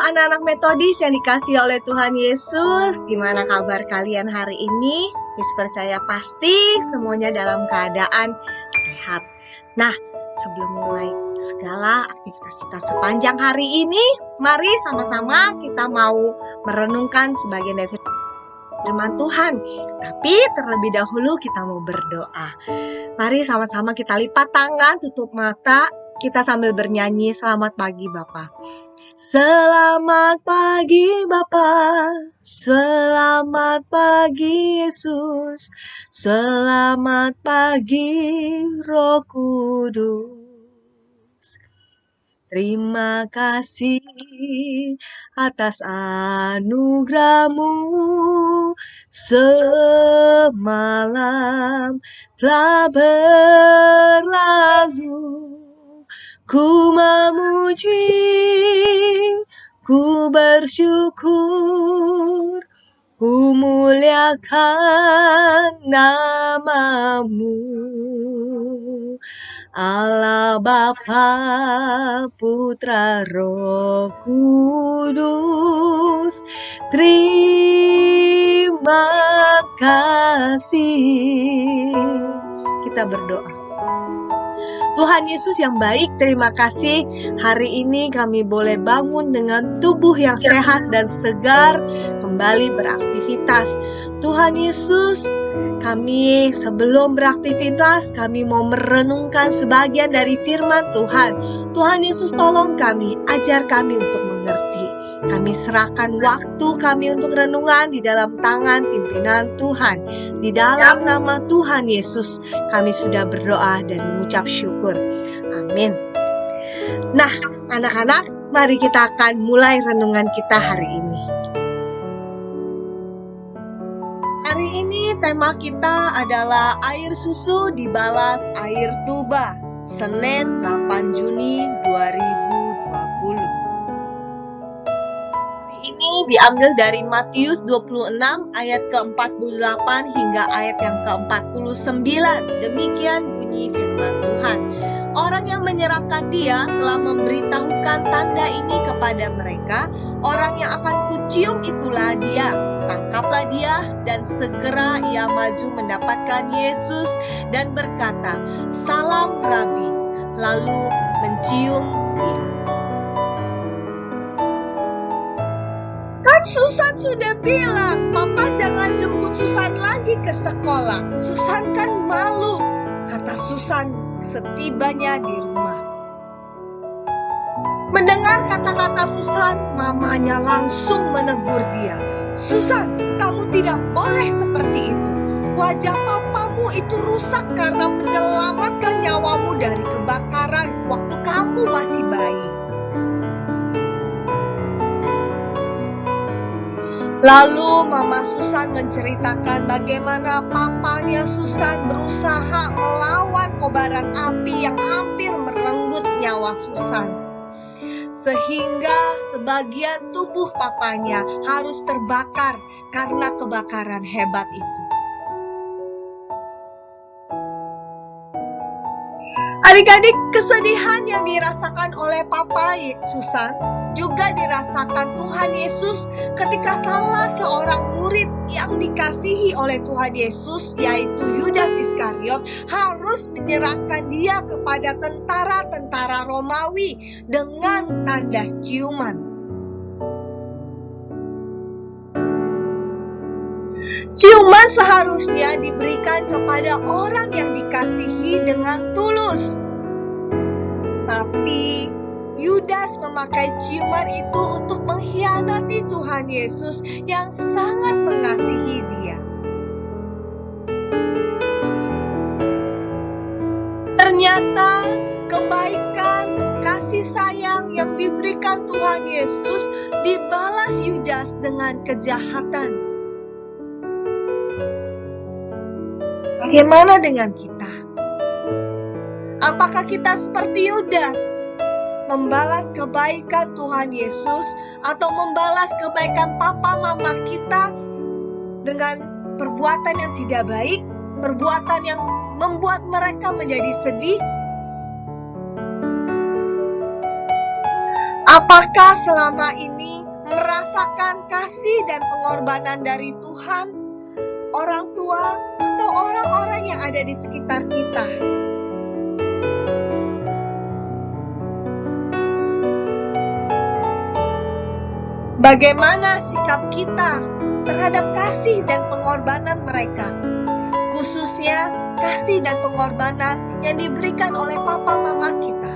anak-anak metodis yang dikasihi oleh Tuhan Yesus. Gimana kabar kalian hari ini? Miss percaya pasti semuanya dalam keadaan sehat. Nah, sebelum mulai segala aktivitas kita sepanjang hari ini, mari sama-sama kita mau merenungkan sebagian dari firman Tuhan. Tapi terlebih dahulu kita mau berdoa. Mari sama-sama kita lipat tangan, tutup mata, kita sambil bernyanyi selamat pagi Bapa. Selamat pagi Bapa, selamat pagi Yesus, selamat pagi Roh Kudus. Terima kasih atas anugerah-Mu, semalam telah berlalu. Ku memuji, ku bersyukur, ku muliakan nama-Mu. Allah Bapa, Putra, Roh Kudus, terima kasih. Kita berdoa. Tuhan Yesus yang baik, terima kasih hari ini kami boleh bangun dengan tubuh yang sehat dan segar, kembali beraktivitas. Tuhan Yesus, kami sebelum beraktivitas, kami mau merenungkan sebagian dari firman Tuhan. Tuhan Yesus tolong kami, ajar kami untuk mengerti. Kami serahkan waktu kami untuk renungan di dalam tangan pimpinan Tuhan. Di dalam nama Tuhan Yesus, kami sudah berdoa dan mengucap syukur. Amin. Nah, anak-anak, mari kita akan mulai renungan kita hari ini. Hari ini tema kita adalah air susu dibalas air tuba. Senin 8 Juni 2020. Ini diambil dari Matius 26 ayat ke-48 hingga ayat yang ke-49. Demikian bunyi firman Tuhan. Orang yang menyerahkan Dia telah memberitahukan tanda ini kepada mereka. Orang yang akan kucium itulah Dia. Tangkaplah Dia, dan segera ia maju mendapatkan Yesus dan berkata, "Salam Rabi," lalu mencium Dia. Kan Susan sudah bilang, Papa jangan jemput Susan lagi ke sekolah. Susan kan malu, kata Susan setibanya di rumah. Mendengar kata-kata Susan, mamanya langsung menegur dia. Susan, kamu tidak boleh seperti itu. Wajah papamu itu rusak karena menyelamatkan nyawamu dari kebakaran waktu kamu masih bayi. Lalu Mama Susan menceritakan bagaimana papanya Susan berusaha melawan kobaran api yang hampir merenggut nyawa Susan. Sehingga sebagian tubuh papanya harus terbakar karena kebakaran hebat itu. Adik-adik, kesedihan yang dirasakan oleh Papa Susan juga dirasakan Tuhan Yesus ketika salah seorang murid yang dikasihi oleh Tuhan Yesus, yaitu Yudas Iskariot, harus menyerahkan Dia kepada tentara-tentara Romawi dengan tanda ciuman. Ciuman seharusnya diberikan kepada orang yang dikasihi dengan tulus. Tapi Yudas memakai ciuman itu untuk mengkhianati Tuhan Yesus yang sangat mengasihi Dia. Ternyata kebaikan, kasih sayang yang diberikan Tuhan Yesus dibalas Yudas dengan kejahatan. Bagaimana dengan kita? Apakah kita seperti Yudas? Membalas kebaikan Tuhan Yesus atau membalas kebaikan papa mama kita dengan perbuatan yang tidak baik, perbuatan yang membuat mereka menjadi sedih? Apakah selama ini merasakan kasih dan pengorbanan dari Tuhan, orang tua, atau orang-orang yang ada di sekitar kita. Bagaimana sikap kita terhadap kasih dan pengorbanan mereka, khususnya kasih dan pengorbanan yang diberikan oleh papa mama kita.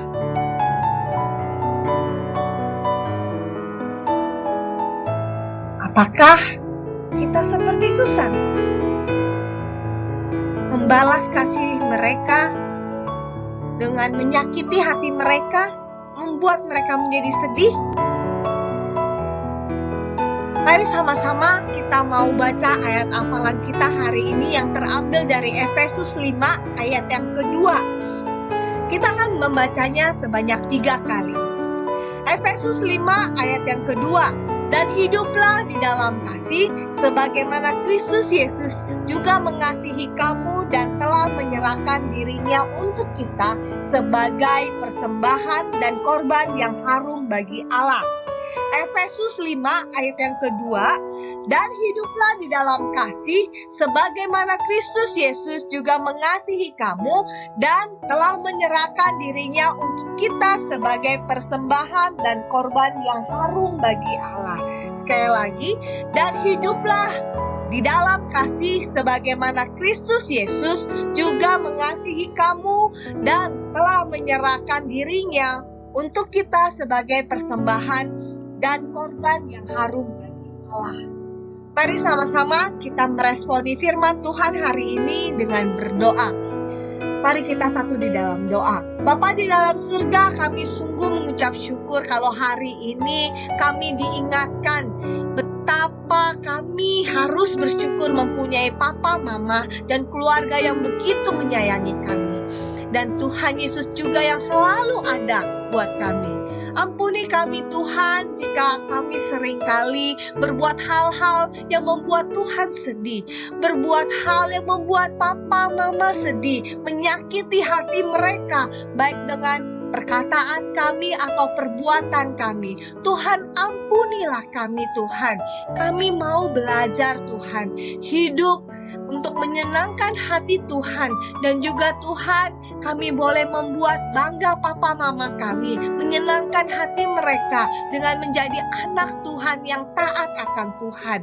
Apakah kita seperti Susan, membalas kasih mereka dengan menyakiti hati mereka, membuat mereka menjadi sedih? Mari sama-sama kita mau baca ayat hafalan kita hari ini yang terambil dari Efesus 5 ayat yang kedua. Kita akan membacanya sebanyak 3 kali. Efesus 5 ayat yang kedua. Dan hiduplah di dalam kasih, sebagaimana Kristus Yesus juga mengasihi kamu dan telah menyerahkan dirinya untuk kita sebagai persembahan dan korban yang harum bagi Allah. Efesus 5 ayat yang kedua, dan hiduplah di dalam kasih sebagaimana Kristus Yesus juga mengasihi kamu dan telah menyerahkan dirinya untuk kita sebagai persembahan dan korban yang harum bagi Allah. Sekali lagi, dan hiduplah di dalam kasih sebagaimana Kristus Yesus juga mengasihi kamu dan telah menyerahkan dirinya untuk kita sebagai persembahan dan korban yang harum bagi Allah. Mari sama-sama kita meresponi firman Tuhan hari ini dengan berdoa. Mari kita satu di dalam doa. Bapa di dalam surga, kami sungguh mengucap syukur kalau hari ini kami diingatkan betapa kami harus bersyukur mempunyai papa, mama, dan keluarga yang begitu menyayangi kami. Dan Tuhan Yesus juga yang selalu ada buat kami. Ampuni kami Tuhan jika kami seringkali berbuat hal-hal yang membuat Tuhan sedih, berbuat hal yang membuat papa mama sedih, menyakiti hati mereka, baik dengan perkataan kami atau perbuatan kami. Tuhan, ampunilah kami Tuhan. Kami mau belajar Tuhan, hidup untuk menyenangkan hati Tuhan. Dan juga Tuhan, kami boleh membuat bangga papa mama kami, menyenangkan hati mereka dengan menjadi anak Tuhan yang taat akan Tuhan.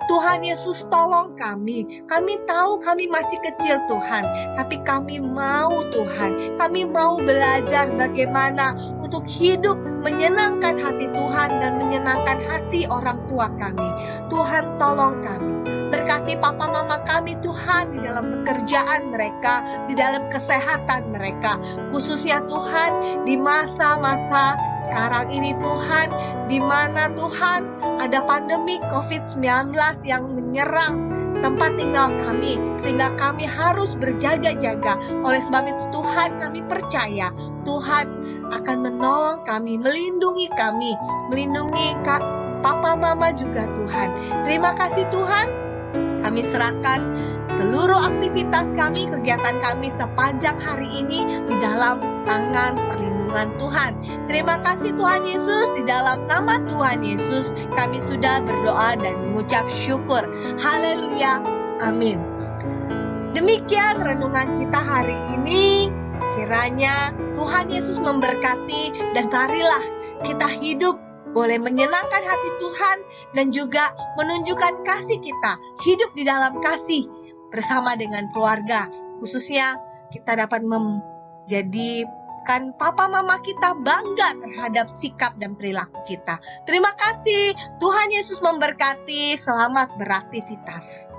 Tuhan Yesus, tolong kami. Kami tahu kami masih kecil Tuhan, tapi kami mau Tuhan, kami mau belajar bagaimana untuk hidup menyenangkan hati Tuhan dan menyenangkan hati orang tua kami. Tuhan, tolong kami. Berkati papa mama kami Tuhan di dalam pekerjaan mereka, di dalam kesehatan mereka. Khususnya Tuhan di masa-masa sekarang ini Tuhan, di mana Tuhan ada pandemi COVID-19 yang menyerang tempat tinggal kami, sehingga kami harus berjaga-jaga. Oleh sebab itu Tuhan, kami percaya Tuhan akan menolong kami, melindungi papa mama juga Tuhan. Terima kasih Tuhan. Kami serahkan seluruh aktivitas kami, kegiatan kami sepanjang hari ini di dalam tangan perlindungan Tuhan. Terima kasih Tuhan Yesus, di dalam nama Tuhan Yesus kami sudah berdoa dan mengucap syukur. Haleluya, amin. Demikian renungan kita hari ini. Kiranya Tuhan Yesus memberkati dan marilah kita hidup boleh menyenangkan hati Tuhan dan juga menunjukkan kasih kita, hidup di dalam kasih bersama dengan keluarga. Khususnya kita dapat menjadikan papa mama kita bangga terhadap sikap dan perilaku kita. Terima kasih, Tuhan Yesus memberkati, selamat beraktivitas.